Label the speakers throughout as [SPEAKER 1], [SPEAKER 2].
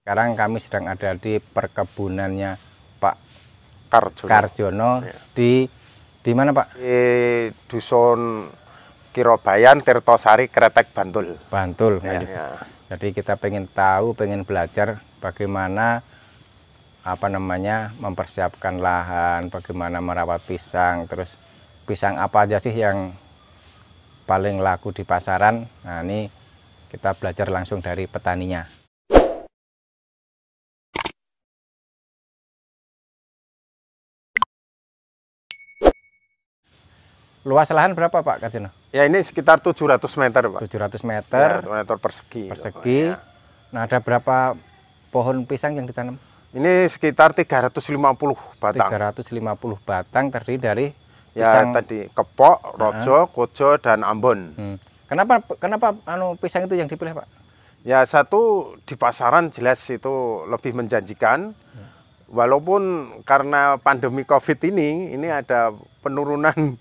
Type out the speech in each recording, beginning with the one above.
[SPEAKER 1] Sekarang kami sedang ada di perkebunannya Pak
[SPEAKER 2] Karjono.
[SPEAKER 1] Ya. Di mana Pak?
[SPEAKER 2] Di Dusun Kirobayan, Tirtosari, Kretek, Bantul.
[SPEAKER 1] Bantul.
[SPEAKER 2] Ya, ya.
[SPEAKER 1] Jadi kita pengen tahu, pengen belajar bagaimana mempersiapkan lahan, bagaimana merawat pisang, terus pisang apa aja sih yang paling laku di pasaran. Nah, ini kita belajar langsung dari petaninya. Luas lahan berapa Pak Karjono?
[SPEAKER 2] Ya, ini sekitar 700 meter Pak.
[SPEAKER 1] 700 meter.
[SPEAKER 2] Ya, meter persegi.
[SPEAKER 1] Persegi. Ya. Nah, ada berapa pohon pisang yang ditanam?
[SPEAKER 2] Ini sekitar 350 batang.
[SPEAKER 1] 350 batang terdiri dari
[SPEAKER 2] ya
[SPEAKER 1] pisang.
[SPEAKER 2] Tadi kepok, rojo, kojo, dan ambon.
[SPEAKER 1] Kenapa pisang itu yang dipilih Pak?
[SPEAKER 2] Ya, satu di pasaran jelas itu lebih menjanjikan. Walaupun karena pandemi COVID ini ada penurunan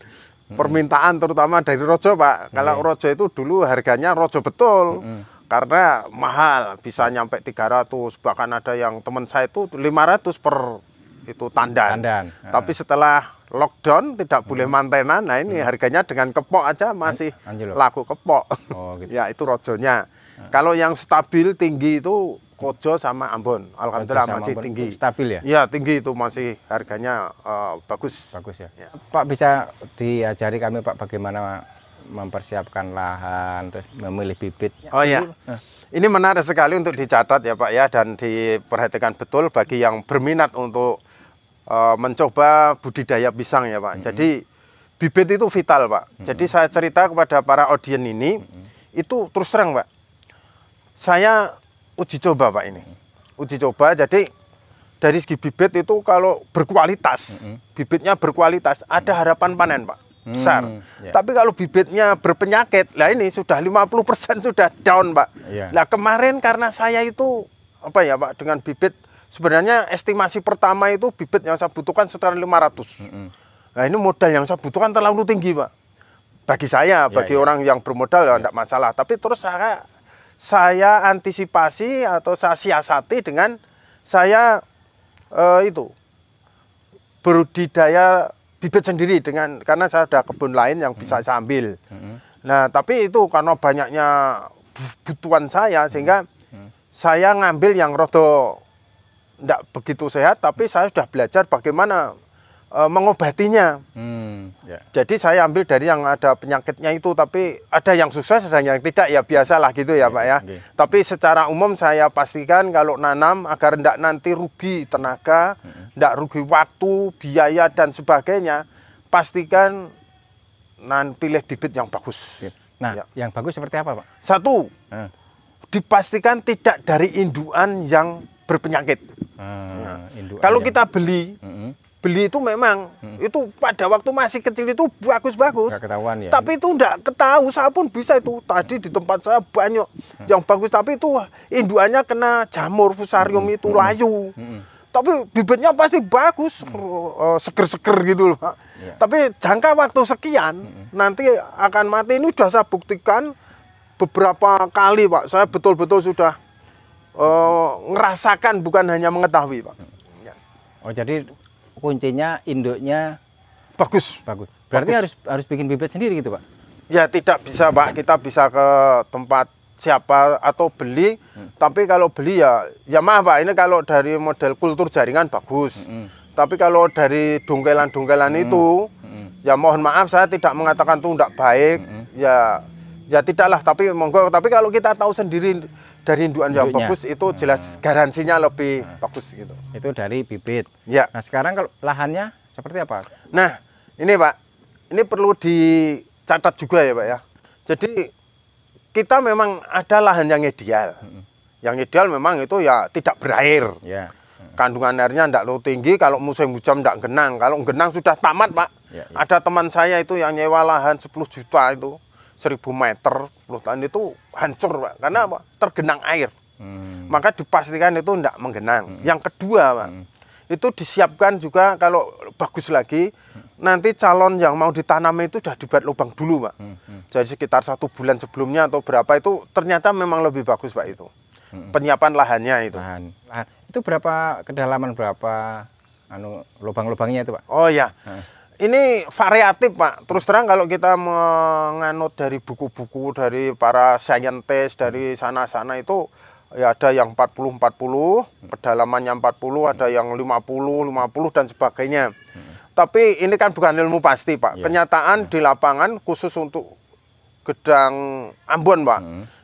[SPEAKER 2] permintaan terutama dari rojo Pak. Kalau rojo itu dulu harganya rojo betul. Karena mahal, bisa nyampe 300, bahkan ada yang teman saya itu 500 per itu tandan. Tapi setelah lockdown tidak boleh mantenan, nah ini harganya dengan kepok aja masih laku kepok. Oh, gitu. Ya, itu rojonya. Kalau yang stabil tinggi itu kojo sama ambon. Alhamdulillah masih ambon tinggi.
[SPEAKER 1] Stabil ya?
[SPEAKER 2] Iya, tinggi itu masih harganya bagus.
[SPEAKER 1] Bagus ya? Ya. Pak, bisa diajari kami Pak bagaimana mempersiapkan lahan, terus memilih bibit.
[SPEAKER 2] Oh ya, ini menarik sekali untuk dicatat ya Pak ya, dan diperhatikan betul bagi yang berminat untuk mencoba budidaya pisang ya Pak. Jadi bibit itu vital Pak. Jadi saya cerita kepada para audien ini, itu terus terang Pak, saya uji coba Pak ini. Uji coba, jadi dari segi bibit itu kalau berkualitas, bibitnya berkualitas, ada harapan panen Pak. Besar. Tapi kalau bibitnya berpenyakit, lah ini sudah 50% sudah down Pak. Nah kemarin karena saya itu Pak dengan bibit sebenarnya estimasi pertama itu bibit yang saya butuhkan sekitar 500. Nah ini modal yang saya butuhkan terlalu tinggi Pak. Bagi saya, bagi orang yang bermodal ya enggak masalah. Tapi terus saya antisipasi atau saya siasati dengan saya budidaya bibit sendiri karena saya ada kebun lain yang bisa saya ambil. Nah, tapi itu karena banyaknya butuhan saya sehingga saya ngambil yang rodo enggak begitu sehat, tapi saya sudah belajar bagaimana mengobatinya. Jadi saya ambil dari yang ada penyakitnya itu, tapi ada yang sukses ada yang tidak, ya biasalah gitu ya Pak ya. Tapi secara umum saya pastikan kalau nanam agar enggak nanti rugi tenaga, enggak rugi waktu, biaya dan sebagainya, pastikan pilih bibit yang bagus.
[SPEAKER 1] Nah, yang bagus seperti apa Pak?
[SPEAKER 2] Satu, dipastikan tidak dari induan yang berpenyakit. Kalau kita beli itu memang itu pada waktu masih kecil itu bagus-bagus.
[SPEAKER 1] Ya.
[SPEAKER 2] Tapi itu enggak ketahui, saya pun bisa itu. Tadi di tempat saya banyak yang bagus, tapi itu induannya kena jamur fusarium itu layu. Tapi bibitnya pasti bagus, seger-seger gitu loh. Tapi jangka waktu sekian nanti akan mati. Ini sudah saya buktikan beberapa kali Pak. Saya betul-betul sudah ngerasakan, bukan hanya mengetahui Pak.
[SPEAKER 1] Oh, jadi kuncinya induknya
[SPEAKER 2] bagus.
[SPEAKER 1] Berarti harus bikin bibit sendiri gitu Pak?
[SPEAKER 2] Ya tidak bisa Pak, kita bisa ke tempat siapa atau beli. Tapi kalau beli ya maaf Pak, ini kalau dari model kultur jaringan bagus. Tapi kalau dari dongkelan-dongkelan itu ya mohon maaf, saya tidak mengatakan itu tidak baik. Ya tidaklah, tapi monggo. Tapi kalau kita tahu sendiri dari induan yang bagus itu jelas garansinya lebih bagus gitu.
[SPEAKER 1] Itu dari bibit.
[SPEAKER 2] Ya.
[SPEAKER 1] Nah sekarang kalau lahannya seperti apa?
[SPEAKER 2] Nah ini Pak, ini perlu dicatat juga ya Pak ya. Jadi kita memang ada lahan yang ideal. Yang ideal memang itu ya tidak berair. Kandungan airnya tidak terlalu tinggi. Kalau musim hujan tidak genang. Kalau genang sudah tamat Pak. Ada teman saya itu yang nyewa lahan 10 juta itu. 1000 meter, 10 tahun itu hancur Pak. Karena apa? Tergenang air. Maka dipastikan itu tidak menggenang. Yang kedua Pak, itu disiapkan juga kalau bagus lagi, nanti calon yang mau ditanam itu sudah dibuat lubang dulu Pak. Jadi sekitar 1 bulan sebelumnya atau berapa itu ternyata memang lebih bagus Pak itu. penyiapan lahannya itu.
[SPEAKER 1] Itu berapa kedalaman, berapa lubang-lubangnya itu, Pak?
[SPEAKER 2] Oh ya, ini variatif, Pak. Terus terang kalau kita menganut dari buku-buku dari para saintis dari sana-sana itu ya ada yang 40-40, kedalamannya 40, ada yang 50 dan sebagainya. Tapi ini kan bukan ilmu pasti, Pak. Kenyataan di lapangan khusus untuk gedang Ambon, Pak.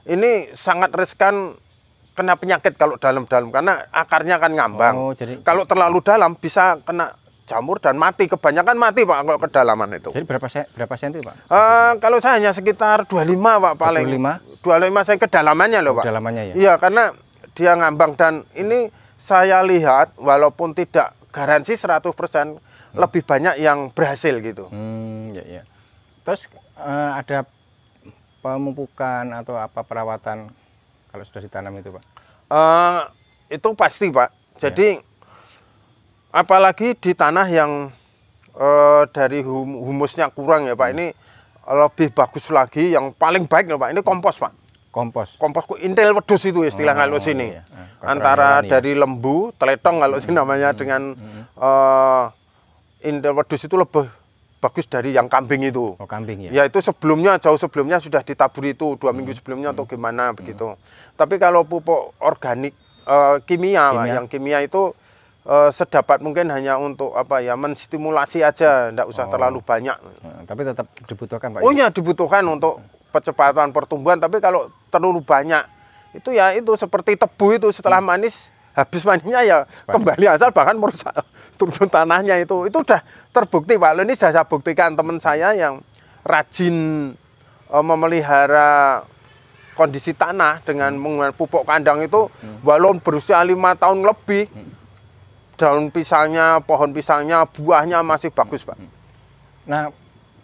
[SPEAKER 2] Ini sangat riskan kena penyakit kalau dalam-dalam karena akarnya kan ngambang. Kalau terlalu dalam bisa kena jamur dan mati, kebanyakan mati, Pak, kalau kedalaman itu.
[SPEAKER 1] Jadi berapa senti, Pak?
[SPEAKER 2] Kalau saya hanya sekitar 25, Pak, paling. 25 saya kedalamannya loh, Pak.
[SPEAKER 1] Kedalamannya ya?
[SPEAKER 2] Iya, karena dia ngambang dan ini saya lihat walaupun tidak garansi 100%, lebih banyak yang berhasil gitu.
[SPEAKER 1] Ya. Terus ada pemupukan atau apa perawatan kalau sudah ditanam itu, Pak?
[SPEAKER 2] Itu pasti, Pak. Jadi apalagi di tanah yang dari humusnya kurang ya, Pak. Ini lebih bagus lagi, yang paling baik loh, Pak. Ini kompos, Pak. Kompos intel wedhus itu istilah kalau sini. Iya. Antara dari lembu, teletong kalau sini namanya dengan intel wedhus itu lebih bagus dari yang kambing itu.
[SPEAKER 1] Kambing ya.
[SPEAKER 2] Ya itu sebelumnya, jauh sebelumnya sudah ditaburi itu 2 minggu sebelumnya atau gimana begitu. Tapi kalau pupuk organik kimia, Pak, yang kimia itu sedapat mungkin hanya untuk apa ya, menstimulasi aja, enggak usah terlalu banyak.
[SPEAKER 1] Tapi tetap dibutuhkan, Pak.
[SPEAKER 2] Oh ya, dibutuhkan untuk percepatan pertumbuhan, tapi kalau terlalu banyak itu ya itu seperti tebu itu setelah manis, habis manisnya ya kembali asal, bahkan merusak struktur tanahnya itu udah terbukti, Pak. Ini sudah saya buktikan, teman saya yang rajin memelihara kondisi tanah dengan menggunakan pupuk kandang itu, walaupun berusia 5 tahun lebih, daun pisangnya, pohon pisangnya, buahnya masih bagus, Pak.
[SPEAKER 1] Nah,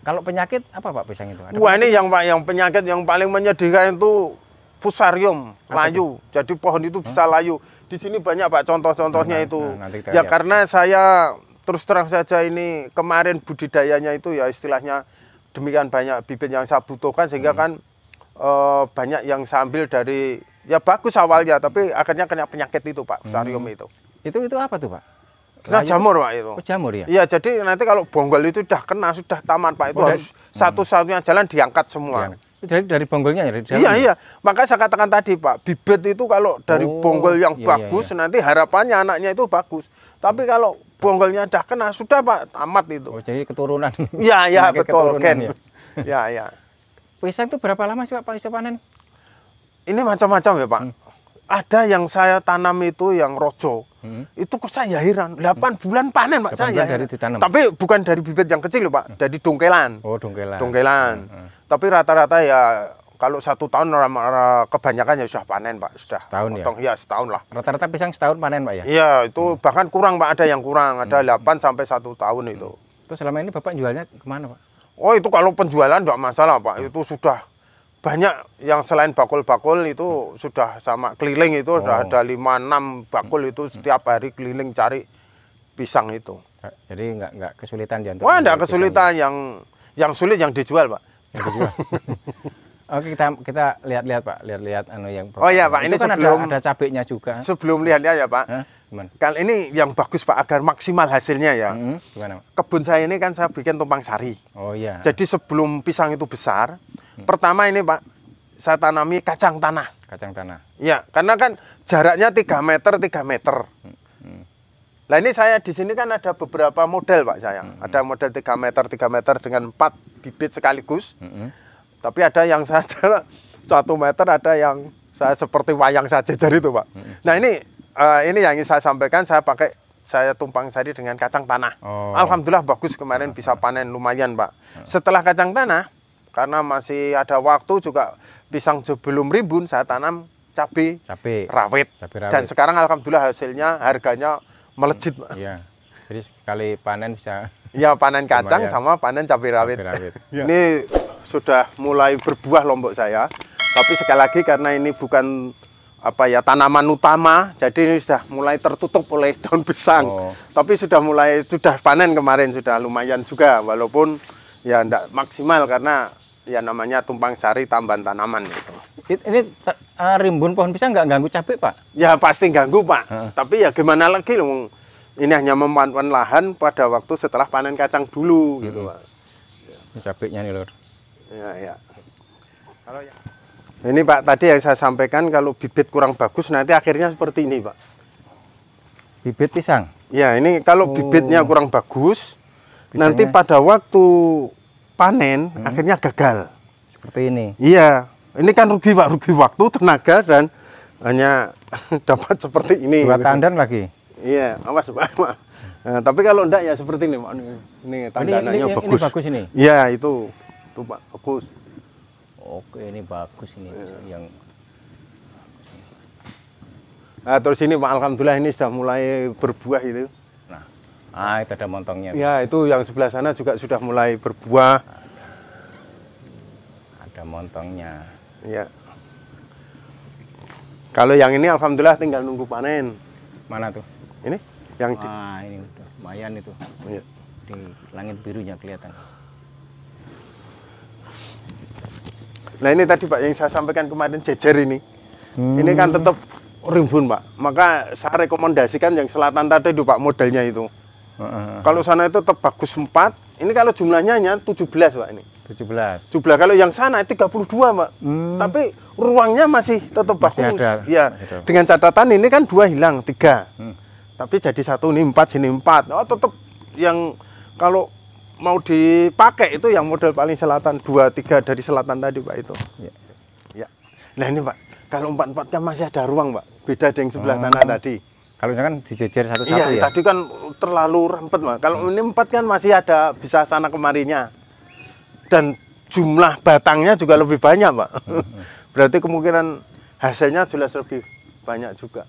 [SPEAKER 1] kalau penyakit apa, Pak, pisang itu?
[SPEAKER 2] Wah, ini yang Pak, yang penyakit yang paling menyedihkan itu fusarium, layu. Jadi pohon itu bisa layu. Di sini banyak, Pak, contoh-contohnya itu. Ya karena saya terus terang saja ini kemarin budidayanya itu ya istilahnya demikian banyak bibit yang saya butuhkan, sehingga kan banyak yang saya ambil dari ya bagus awalnya, tapi akhirnya kena penyakit itu, Pak, fusarium itu.
[SPEAKER 1] Itu apa tuh, Pak?
[SPEAKER 2] Kena jamur, Pak, itu.
[SPEAKER 1] Jamur ya?
[SPEAKER 2] Iya, jadi nanti kalau bonggol itu sudah kena, sudah taman, Pak. Itu harus satu-satunya jalan diangkat semua.
[SPEAKER 1] Dari bonggolnya ya?
[SPEAKER 2] Iya. Makanya saya katakan tadi, Pak, bibit itu kalau dari bonggol yang bagus, nanti harapannya anaknya itu bagus. Tapi kalau bonggolnya sudah kena, sudah, Pak, tamat itu.
[SPEAKER 1] Jadi keturunan.
[SPEAKER 2] Iya, betul, Ken. Ya.
[SPEAKER 1] Pisang itu berapa lama sih, Pak, bisa panen?
[SPEAKER 2] Ini macam-macam ya, Pak. Ada yang saya tanam itu yang rojo, itu kok saya heran, 8 bulan panen, Pak, saya.
[SPEAKER 1] Dari ditanam.
[SPEAKER 2] Tapi bukan dari bibit yang kecil loh, Pak, dari dongkelan.
[SPEAKER 1] Oh, dongkelan.
[SPEAKER 2] Tapi rata-rata ya kalau 1 tahun kebanyakan ya sudah panen, Pak, sudah.
[SPEAKER 1] Setahun ya?
[SPEAKER 2] Ya, setahun lah.
[SPEAKER 1] Rata-rata pisang setahun panen, Pak, ya?
[SPEAKER 2] Iya, itu bahkan kurang, Pak, ada yang kurang, ada 8 sampai 1 tahun itu.
[SPEAKER 1] Terus selama ini Bapak jualnya kemana, Pak?
[SPEAKER 2] Oh, itu kalau penjualan enggak masalah, Pak, itu sudah banyak yang selain bakul-bakul itu sudah sama keliling itu sudah ada 5-6 bakul itu setiap hari keliling cari pisang itu.
[SPEAKER 1] Jadi nggak kesulitan ya?
[SPEAKER 2] Wah, enggak kesulitan, yang sulit yang dijual, Pak.
[SPEAKER 1] Yang dijual. Oke, kita lihat-lihat, Pak, lihat yang.
[SPEAKER 2] Oh iya, Pak, ini
[SPEAKER 1] kan
[SPEAKER 2] sebelum
[SPEAKER 1] ada cabenya juga.
[SPEAKER 2] Sebelum lihat-lihat ya, Pak.
[SPEAKER 1] Gimana?
[SPEAKER 2] Kali ini yang bagus, Pak, agar maksimal hasilnya ya.
[SPEAKER 1] Gimana, Pak?
[SPEAKER 2] Kebun saya ini kan saya bikin tumpang sari.
[SPEAKER 1] Oh iya.
[SPEAKER 2] Jadi sebelum pisang itu besar, pertama ini, Pak, saya tanami kacang tanah.
[SPEAKER 1] Kacang tanah.
[SPEAKER 2] Ya, karena kan jaraknya 3 meter, 3 meter. Nah, ini saya di sini kan ada beberapa model, Pak, saya. Ada model 3 meter, 3 meter dengan 4 bibit sekaligus. Tapi ada yang saya jarak 1 meter, ada yang saya seperti wayang saya jejer itu, Pak. Nah, ini yang ingin saya sampaikan, saya tumpang sari dengan kacang tanah. Alhamdulillah bagus, kemarin bisa panen lumayan, Pak. Setelah kacang tanah, karena masih ada waktu juga pisang sebelum rimbun, saya tanam cabai rawit. Dan sekarang alhamdulillah hasilnya, harganya melejit, Pak.
[SPEAKER 1] Iya. Jadi sekali panen bisa.
[SPEAKER 2] Ya, panen kacang sama panen cabai rawit. Ini sudah mulai berbuah lombok saya. Tapi sekali lagi karena ini bukan tanaman utama, jadi ini sudah mulai tertutup oleh daun pisang. Tapi sudah panen kemarin, sudah lumayan juga, walaupun ya enggak maksimal karena ya namanya tumpang sari tambahan tanaman gitu.
[SPEAKER 1] Ini rimbun pohon pisang nggak ganggu cabai, Pak?
[SPEAKER 2] Ya pasti ganggu, Pak. Tapi ya gimana lagi loh. Ini hanya memanfaatkan lahan pada waktu setelah panen kacang dulu gitu, Pak.
[SPEAKER 1] Ini cabainya nih, Lur.
[SPEAKER 2] Ya. Kalau ini Pak, tadi yang saya sampaikan kalau bibit kurang bagus nanti akhirnya seperti ini, Pak.
[SPEAKER 1] Bibit pisang?
[SPEAKER 2] Ya, ini kalau bibitnya kurang bagus, nanti pada waktu panen akhirnya gagal.
[SPEAKER 1] Seperti ini?
[SPEAKER 2] Iya, ini kan rugi, Pak, rugi waktu, tenaga, dan hanya dapat seperti ini.
[SPEAKER 1] Dua tandan lagi?
[SPEAKER 2] Iya, awas, Pak. Nah, tapi kalau enggak ya seperti ini, Pak. Ini tandanannya bagus.
[SPEAKER 1] Ini bagus ini?
[SPEAKER 2] Iya, itu Pak, bagus.
[SPEAKER 1] Oke, ini bagus ini. Yang
[SPEAKER 2] nah, terus ini Pak, alhamdulillah ini sudah mulai berbuah itu.
[SPEAKER 1] Nah, itu ada montongnya.
[SPEAKER 2] Ya, itu yang sebelah sana juga sudah mulai berbuah.
[SPEAKER 1] Ada montongnya.
[SPEAKER 2] Ya. Kalau yang ini alhamdulillah tinggal nunggu panen.
[SPEAKER 1] Mana tuh?
[SPEAKER 2] Ini yang di...
[SPEAKER 1] ini udah lumayan itu.
[SPEAKER 2] Ya.
[SPEAKER 1] Di langit birunya kelihatan.
[SPEAKER 2] Nah, ini tadi Pak yang saya sampaikan kemarin jejer ini. Ini kan tetap rimbun, Pak. Maka saya rekomendasikan yang selatan tadi itu, Pak, modelnya itu. Kalau sana itu tetap bagus 4. Ini kalau jumlahnya hanya 17, Pak, ini.
[SPEAKER 1] 17.
[SPEAKER 2] Kalau yang sana 32, Pak. Tapi ruangnya masih tetap bagus.
[SPEAKER 1] Ada.
[SPEAKER 2] Ya. Dengan catatan ini kan 2 hilang, 3. Tapi jadi 1 ini 4, sini 4. Oh, tetap yang kalau mau dipakai itu yang model paling selatan, 2, 3 dari selatan tadi, Pak, itu. Ya. Nah, ini, Pak, kalau 4-4 kan masih ada ruang, Pak. Beda dengan sebelah tanah tadi.
[SPEAKER 1] Kalau ini kan dijejer satu-satu
[SPEAKER 2] Iya,
[SPEAKER 1] ya?
[SPEAKER 2] tadi kan terlalu rampet, Pak. Kalau ini 4 kan masih ada bisa sana kemarinya. Dan jumlah batangnya juga lebih banyak, Pak. Berarti kemungkinan hasilnya jelas lebih banyak juga.